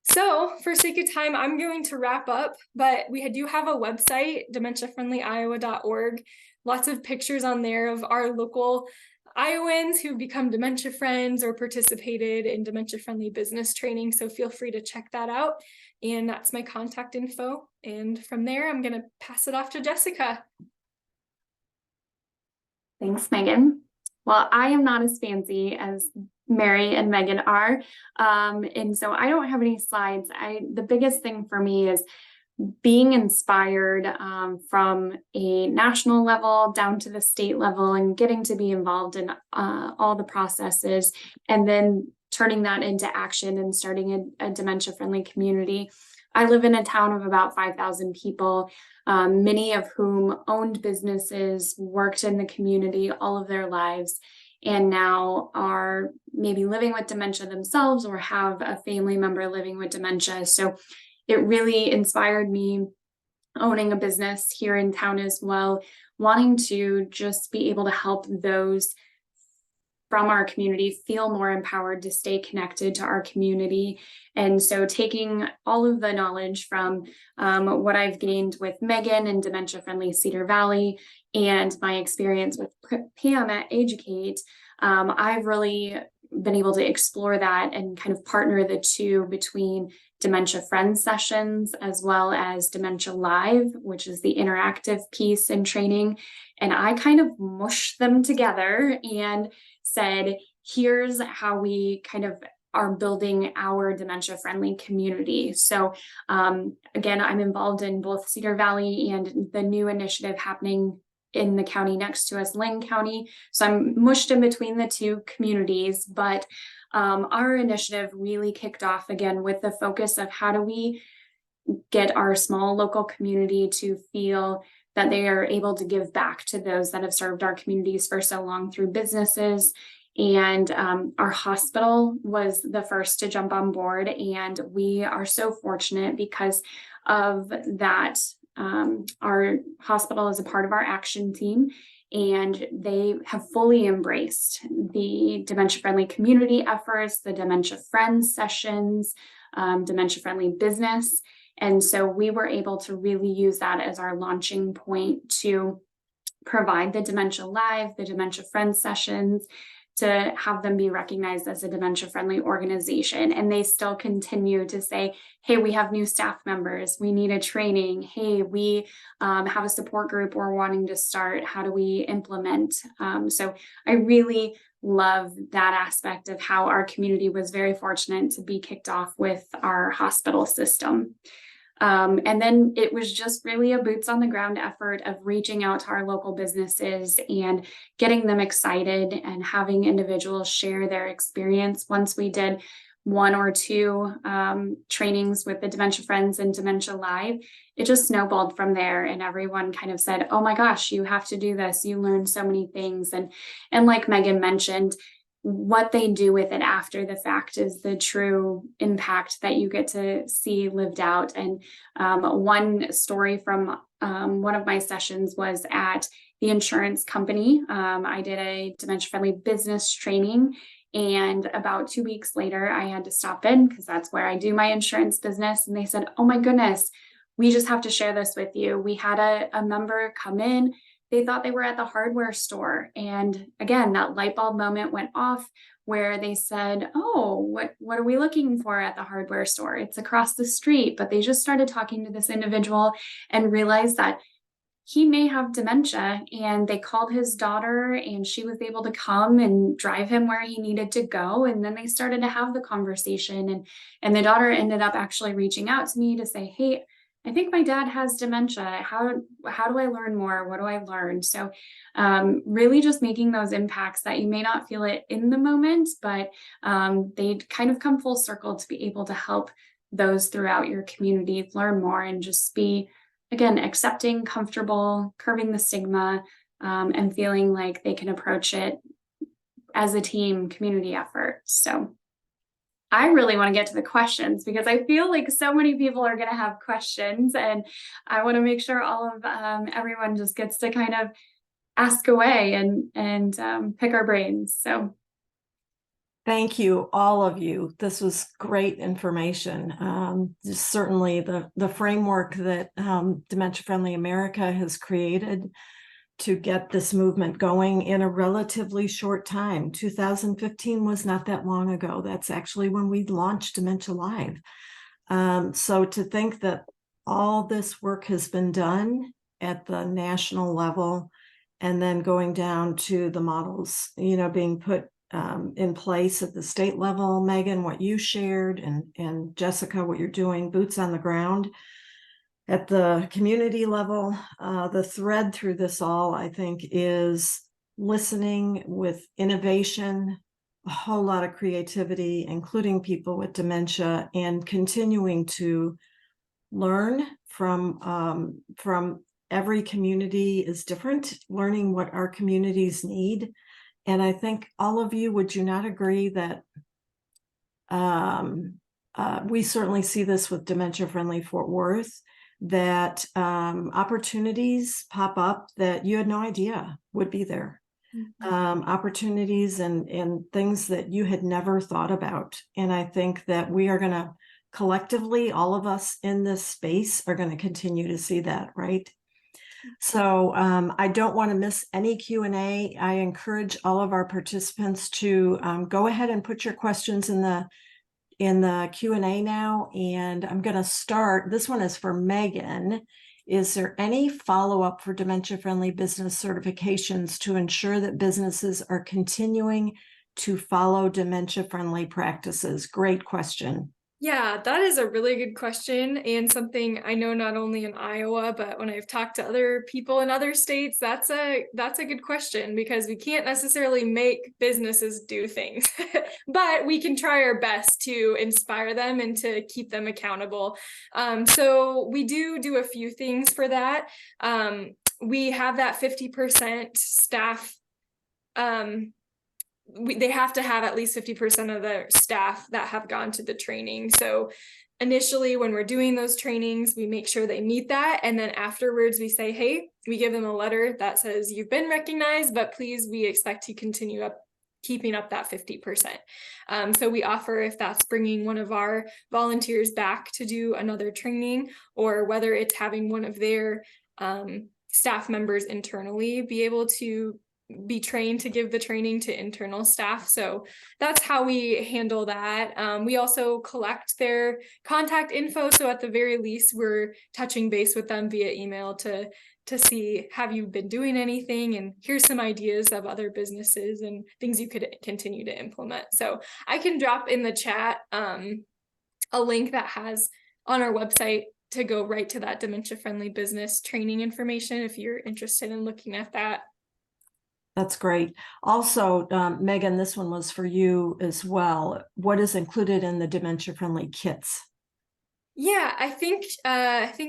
So for sake of time, I'm going to wrap up, but we do have a website, dementiafriendlyiowa.org. Lots of pictures on there of our local Iowans who've become dementia friends or participated in dementia friendly business training. So feel free to check that out. And that's my contact info. And from there, I'm going to pass it off to Jessica. Thanks, Megan. Well, I am not as fancy as Mary and Megan are. And so I don't have any slides. The biggest thing for me is being inspired from a national level down to the state level and getting to be involved in all the processes, and then turning that into action and starting a dementia-friendly community. I live in a town of about 5,000 people, many of whom owned businesses, worked in the community all of their lives, and now are maybe living with dementia themselves or have a family member living with dementia. So it really inspired me, owning a business here in town as well, wanting to just be able to help those from our community feel more empowered to stay connected to our community. And so taking all of the knowledge from what I've gained with Megan and Dementia Friendly Cedar Valley and my experience with Pam at AGE-u-cate, I've really been able to explore that and kind of partner the two between Dementia Friends sessions as well as Dementia Live, which is the interactive piece and training. And I kind of mushed them together and said, here's how we kind of are building our dementia friendly community. So again, I'm involved in both Cedar Valley and the new initiative happening in the county next to us, Lane County. So I'm mushed in between the two communities, but our initiative really kicked off again with the focus of how do we get our small local community to feel that they are able to give back to those that have served our communities for so long through businesses. And our hospital was the first to jump on board. And we are so fortunate because of that. Our hospital is a part of our action team, and they have fully embraced the dementia friendly community efforts, the dementia friends sessions, dementia friendly business. And so we were able to really use that as our launching point to provide the Dementia Live, the Dementia Friends sessions, to have them be recognized as a dementia friendly organization. And they still continue to say, hey, we have new staff members, we need a training. Hey, we have a support group we're wanting to start. How do we implement? So I really love that aspect of how our community was very fortunate to be kicked off with our hospital system. And then it was just really a boots on the ground effort of reaching out to our local businesses and getting them excited and having individuals share their experience. Once we did 1 or 2 trainings with the Dementia Friends and Dementia Live, it just snowballed from there. And everyone kind of said, oh my gosh, you have to do this. You learn so many things. And like Megan mentioned, what they do with it after the fact is the true impact that you get to see lived out. And one story from one of my sessions was at the insurance company. I did a dementia friendly business training, and about 2 weeks later, I had to stop in because that's where I do my insurance business. And they said, oh my goodness, we just have to share this with you. We had a member come in. They thought they were at the hardware store. And again, that light bulb moment went off where they said, oh, what are we looking for at the hardware store? It's across the street. But they just started talking to this individual and realized that he may have dementia, and they called his daughter and she was able to come and drive him where he needed to go. And then they started to have the conversation, and the daughter ended up actually reaching out to me to say, hey, I think my dad has dementia. How do I learn more? What do I learn? So really just making those impacts that you may not feel it in the moment, but they kind of come full circle to be able to help those throughout your community learn more and just be, again, accepting, comfortable, curbing the stigma, and feeling like they can approach it as a team community effort. So I really want to get to the questions because I feel like so many people are going to have questions, and I want to make sure all of everyone just gets to kind of ask away and pick our brains. So Thank you, all of you. This was great information. Certainly the framework that Dementia Friendly America has created to get this movement going in a relatively short time. 2015 was not that long ago. That's actually when we launched Dementia Live. So to think that all this work has been done at the national level and then going down to the models, being put in place at the state level, Megan, what you shared, and Jessica, what you're doing, boots on the ground. At the community level, the thread through this all, I think, is listening with innovation, a whole lot of creativity, including people with dementia, and continuing to learn from every community is different, learning what our communities need. And I think all of you, would you not agree that we certainly see this with Dementia Friendly Fort Worth, that opportunities pop up that you had no idea would be there. Opportunities and things that you had never thought about. And I think that we are going to collectively, all of us in this space are going to continue to see that, right? So I don't want to miss any Q&A. I encourage all of our participants to go ahead and put your questions in the Q&A now. And I'm going to start. This one is for Megan. Is there any follow-up for dementia-friendly business certifications to ensure that businesses are continuing to follow dementia-friendly practices? Great question. Yeah, that is a really good question, and something I know not only in Iowa, but when I've talked to other people in other states, that's a good question, because we can't necessarily make businesses do things, but we can try our best to inspire them and to keep them accountable. So we do a few things for that. We have that 50% staff. They have to have at least 50% of the staff that have gone to the training. So initially, when we're doing those trainings, we make sure they meet that. And then afterwards we say, hey, we give them a letter that says you've been recognized, but please, we expect you to continue keeping up that 50%. So we offer, if that's bringing one of our volunteers back to do another training, or whether it's having one of their staff members internally be able to be trained to give the training to internal staff. So that's how we handle that. We also collect their contact info. So at the very least, we're touching base with them via email to see, have you been doing anything? And here's some ideas of other businesses and things you could continue to implement. So I can drop in the chat a link that has on our website to go right to that dementia friendly business training information if you're interested in looking at that. That's great. Also, Megan, this one was for you as well. What is included in the dementia-friendly kits? Yeah, I think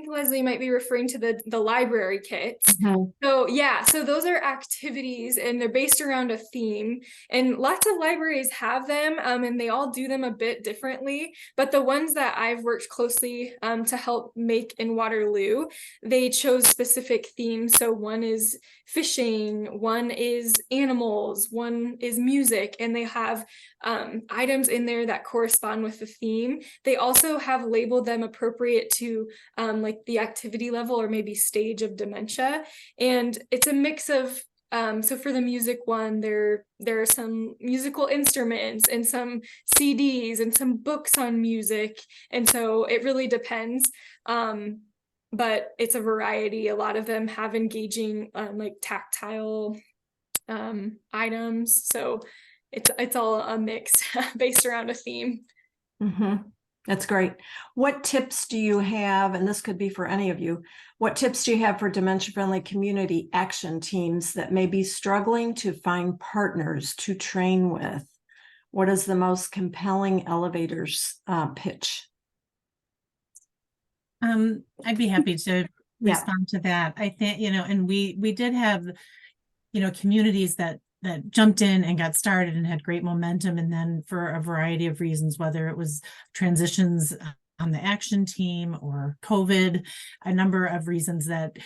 Leslie might be referring to the library kits. Mm-hmm. So yeah, so those are activities and they're based around a theme, and lots of libraries have them, and they all do them a bit differently. But the ones that I've worked closely to help make in Waterloo, they chose specific themes. So one is fishing, one is animals, one is music, and they have items in there that correspond with the theme. They also have labeled them appropriate to like the activity level or maybe stage of dementia. And it's a mix of so for the music one, there are some musical instruments and some CDs and some books on music. And so it really depends. But it's a variety. A lot of them have engaging like tactile items. So it's all a mix based around a theme. Mm-hmm. That's great. What tips do you have, and this could be for any of you, what tips do you have for dementia-friendly community action teams that may be struggling to find partners to train with? What is the most compelling elevators pitch? I'd be happy to respond to that. I think, and we did have, communities that that jumped in and got started and had great momentum. And then for a variety of reasons, whether it was transitions on the action team or COVID, a number of reasons that,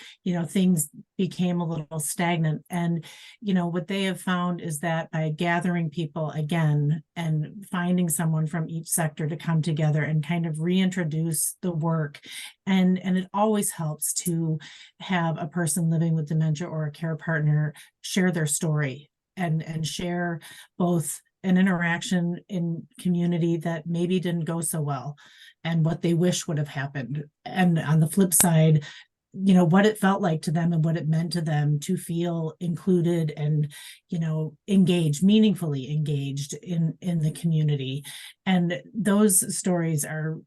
things became a little stagnant. And, what they have found is that by gathering people again and finding someone from each sector to come together and kind of reintroduce the work, and it always helps to have a person living with dementia or a care partner share their story and share both an interaction in community that maybe didn't go so well and what they wish would have happened. And on the flip side, what it felt like to them and what it meant to them to feel included and, engaged, meaningfully engaged in the community. And those stories are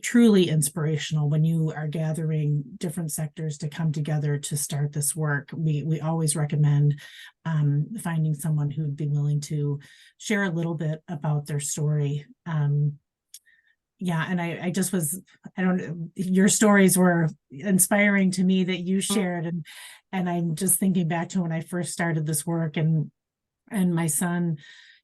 truly inspirational when you are gathering different sectors to come together to start this work. We always recommend finding someone who'd be willing to share a little bit about their story. And I just your stories were inspiring to me that you shared, and I'm just thinking back to when I first started this work, and my son,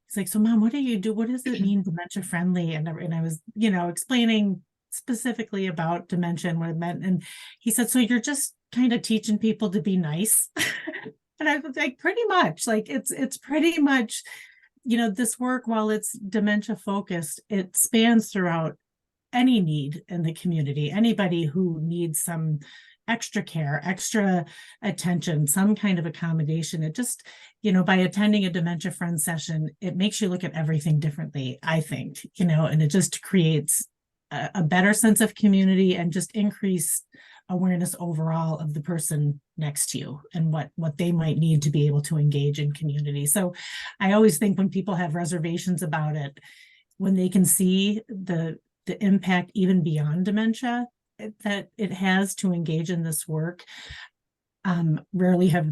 he's like, "So Mom, what do you do? What does it mean dementia friendly?" And I was, explaining specifically about dementia and what it meant. And he said, "So you're just kind of teaching people to be nice?" And I was like, pretty much, like, it's pretty much, this work, while it's dementia focused, it spans throughout any need in the community, anybody who needs some extra care, extra attention, some kind of accommodation. It just, by attending a dementia friend session, it makes you look at everything differently, I think, and it just creates a better sense of community and just increased awareness overall of the person next to you and what they might need to be able to engage in community. So I always think when people have reservations about it, when they can see the impact even beyond dementia that it has to engage in this work, rarely have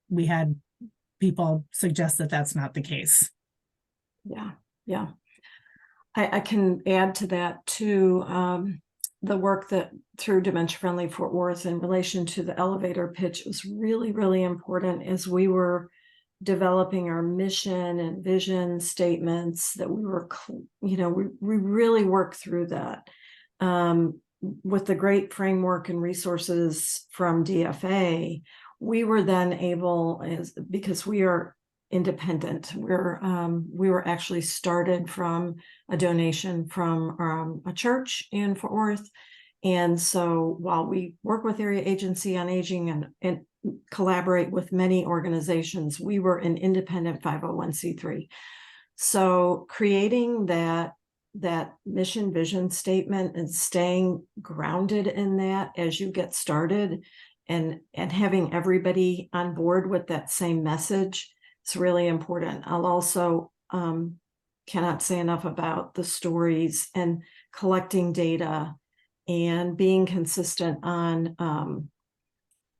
we had people suggest that that's not the case. Yeah. I can add to that too. The work that through Dementia Friendly Fort Worth in relation to the elevator pitch was really, really important as we were developing our mission and vision statements, that we were, we really worked through that with the great framework and resources from DFA. We were then able, because we are independent, we were actually started from a donation from a church in Fort Worth. And so while we work with Area Agency on Aging and collaborate with many organizations, we were an independent 501c3. So creating that mission vision statement and staying grounded in that as you get started, and having everybody on board with that same message, it's really important. I'll also cannot say enough about the stories and collecting data and being consistent on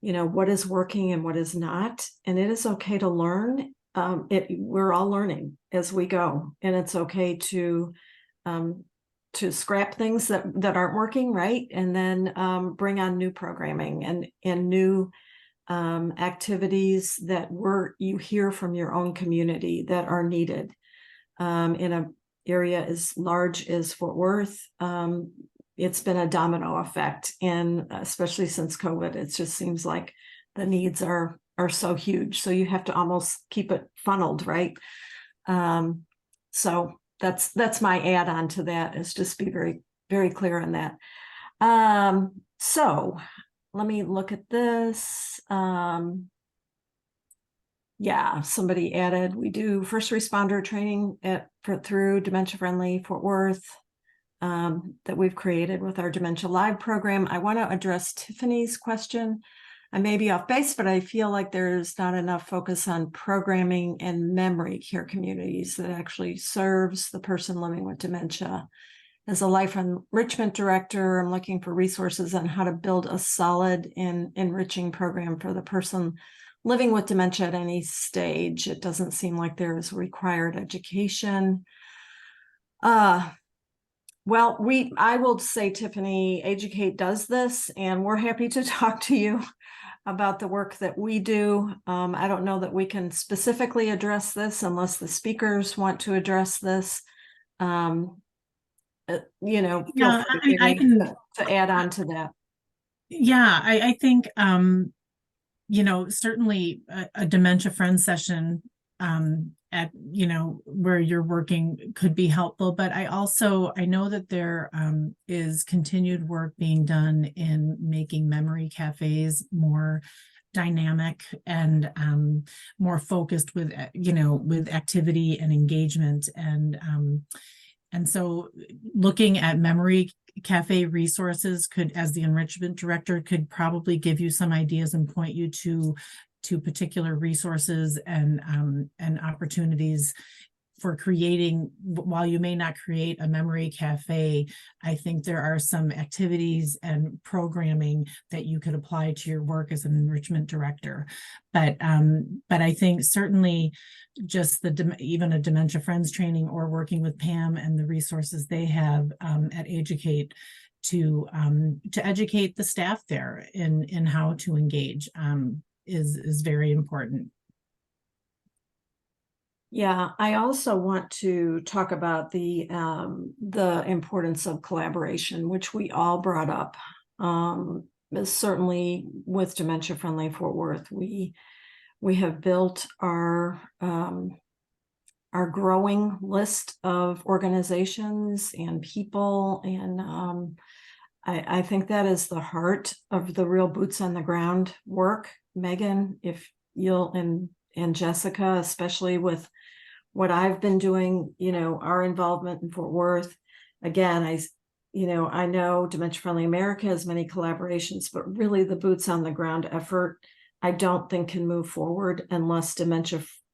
what is working and what is not. And it is okay to learn. We're all learning as we go, and it's okay to scrap things that aren't working, right? And then bring on new programming and new activities that you hear from your own community that are needed. In an area as large as Fort Worth, it's been a domino effect, and especially since COVID, it just seems like the needs are so huge. So you have to almost keep it funneled, right? So that's my add-on to that, is just be very, very clear on that. So let me look at this. Yeah, somebody added, we do first responder training through Dementia Friendly Fort Worth that we've created with our Dementia Live program. I want to address Tiffany's question. I may be off base, but I feel like there's not enough focus on programming and memory care communities that actually serves the person living with dementia. As a life enrichment director, I'm looking for resources on how to build a solid and enriching program for the person living with dementia at any stage. It doesn't seem like there is required education. Well, I will say, Tiffany, AGE-u-cate does this, and we're happy to talk to you about the work that we do. I don't know that we can specifically address this unless the speakers want to address this. You know, feel Yeah, free, I mean, I Mary, can, to add on to that. yeah, I think, you know, certainly a dementia friend session at, you know, where you're working could be helpful. But I know that there is continued work being done in making memory cafes more dynamic and more focused with, you know, with activity and engagement. And so looking at memory cafe resources could, as the enrichment director, could probably give you some ideas and point you to particular resources and opportunities for creating. While you may not create a memory cafe, I think there are some activities and programming that you could apply to your work as an enrichment director. But I think certainly just even a Dementia Friends training or working with Pam and the resources they have at AGE-u-cate to educate the staff there in how to engage is very important. Yeah, I also want to talk about the importance of collaboration, which we all brought up. Certainly with Dementia Friendly Fort Worth, we have built our growing list of organizations and people, and I think that is the heart of the real boots on the ground work. Megan, if you'll, and Jessica, especially with what I've been doing, you know, our involvement in Fort Worth. Again, I know Dementia Friendly America has many collaborations, but really the boots on the ground effort, I don't think can move forward unless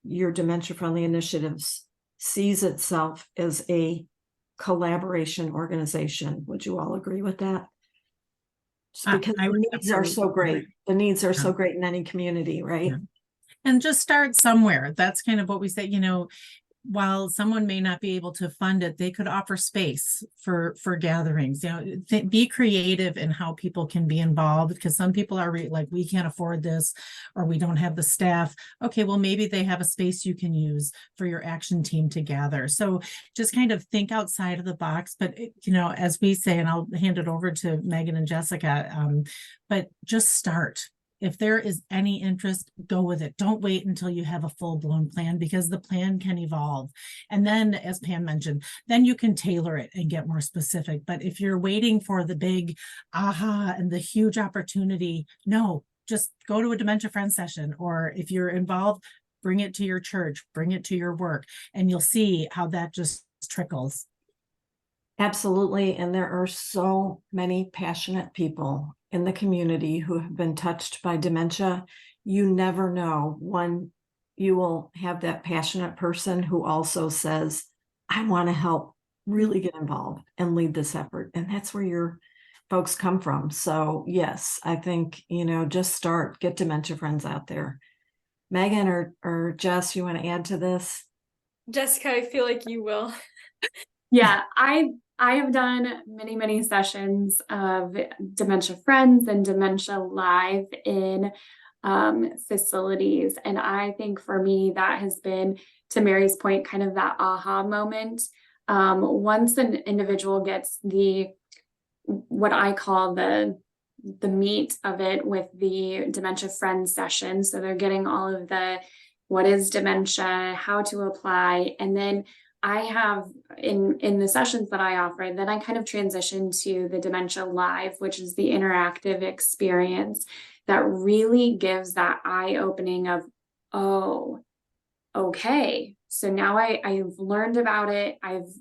your Dementia Friendly initiatives sees itself as a collaboration organization. Would you all agree with that? Just because I the would needs are so great. The needs are so great in any community, right? Yeah. And just start somewhere. That's kind of what we say, you know, while someone may not be able to fund it, they could offer space for gatherings. You know, be creative in how people can be involved, because some people are like, we can't afford this, or we don't have the staff. Okay, well, maybe they have a space you can use for your action team to gather. So just kind of think outside of the box. But you know, as we say, and I'll hand it over to Megan and Jessica, but just start. If there is any interest, go with it. Don't wait until you have a full-blown plan, because the plan can evolve. And then, as Pam mentioned, then you can tailor it and get more specific. But if you're waiting for the big aha and the huge opportunity, no, just go to a Dementia Friends session. Or if you're involved, bring it to your church, bring it to your work, and you'll see how that just trickles. Absolutely. And there are so many passionate people in the community who have been touched by dementia. You never know when you will have that passionate person who also says, I want to help really get involved and lead this effort. And that's where your folks come from. So yes, I think, you know, just start, get Dementia Friends out there. Megan or Jess, you want to add to this? Jessica, I feel like you will. Yeah, I have done many sessions of Dementia Friends and Dementia Live in facilities. And I think for me, that has been, to Mary's point, kind of that aha moment. Once an individual gets what I call the meat of it with the Dementia Friends session. So they're getting all of the, what is dementia, how to apply, and then I have in the sessions that I offer, then I kind of transition to the Dementia Live, which is the interactive experience that really gives that eye-opening of, oh, okay, so now I've learned about it. I've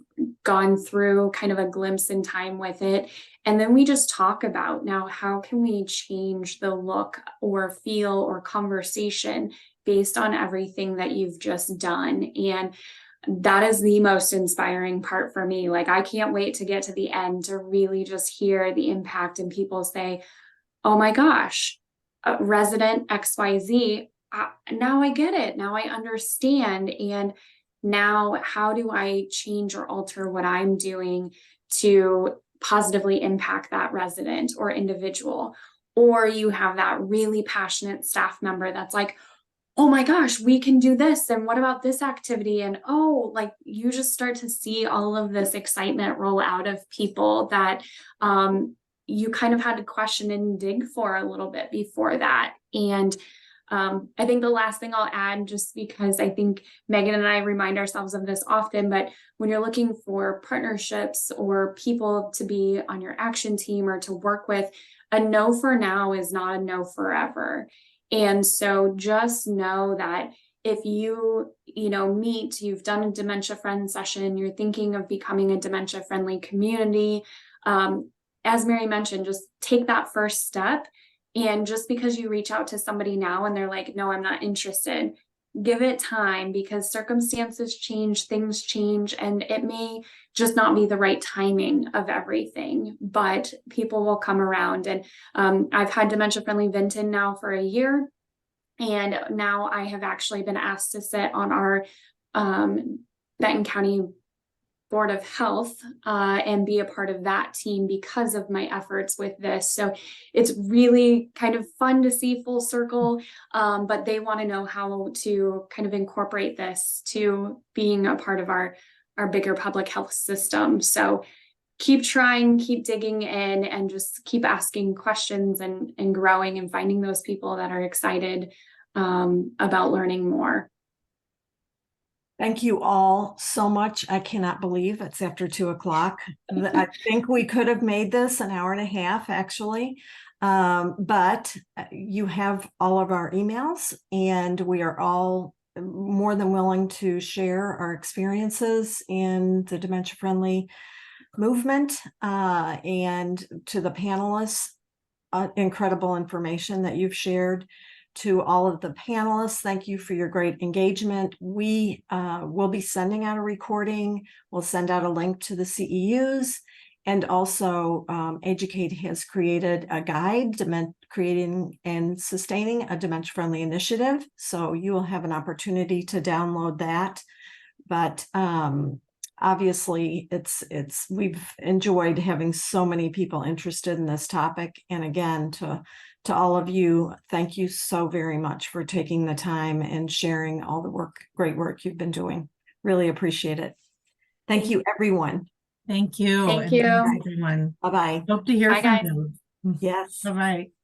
gone through kind of a glimpse in time with it. And then we just talk about, now, how can we change the look or feel or conversation based on everything that you've just done? And that is the most inspiring part for me. Like, I can't wait to get to the end to really just hear the impact and people say, oh my gosh, resident XYZ, now I get it. Now I understand. And now how do I change or alter what I'm doing to positively impact that resident or individual? or you have that really passionate staff member that's like, oh my gosh, we can do this. And what about this activity? And oh, like you just start to see all of this excitement roll out of people that you kind of had to question and dig for a little bit before that. And I think the last thing I'll add, just because I think Megan and I remind ourselves of this often, but when you're looking for partnerships or people to be on your action team or to work with, a no for now is not a no forever. And so just know that if you meet, you've done a dementia friend session, you're thinking of becoming a dementia friendly community, as Mary mentioned, just take that first step. And just because you reach out to somebody now and they're like, no, I'm not interested, give it time, because circumstances change, things change, and it may just not be the right timing of everything, but people will come around. And I've had Dementia Friendly Vinton now for a year, and now I have actually been asked to sit on our Benton County Board of Health and be a part of that team because of my efforts with this. So it's really kind of fun to see full circle, but they want to know how to kind of incorporate this to being a part of our bigger public health system. So keep trying, keep digging in, and just keep asking questions and growing and finding those people that are excited about learning more. Thank you all so much. I cannot believe it's after 2 o'clock. I think we could have made this an hour and a half, actually. But you have all of our emails, and we are all more than willing to share our experiences in the dementia-friendly movement, and to the panelists, incredible information that you've shared. To all of the panelists, thank you for your great engagement. We will be sending out a recording. We'll send out a link to the CEUs. And also, AGE-u-cate has created a guide, creating and sustaining a dementia-friendly initiative. So you will have an opportunity to download that. But obviously, we've enjoyed having so many people interested in this topic. And again, to all of you, thank you so very much for taking the time and sharing all the great work you've been doing. Really appreciate it. Thank you, everyone. Thank you. Thank And you. thank everyone. Bye-bye. Hope to hear Bye, from guys. you. Yes. Bye-bye.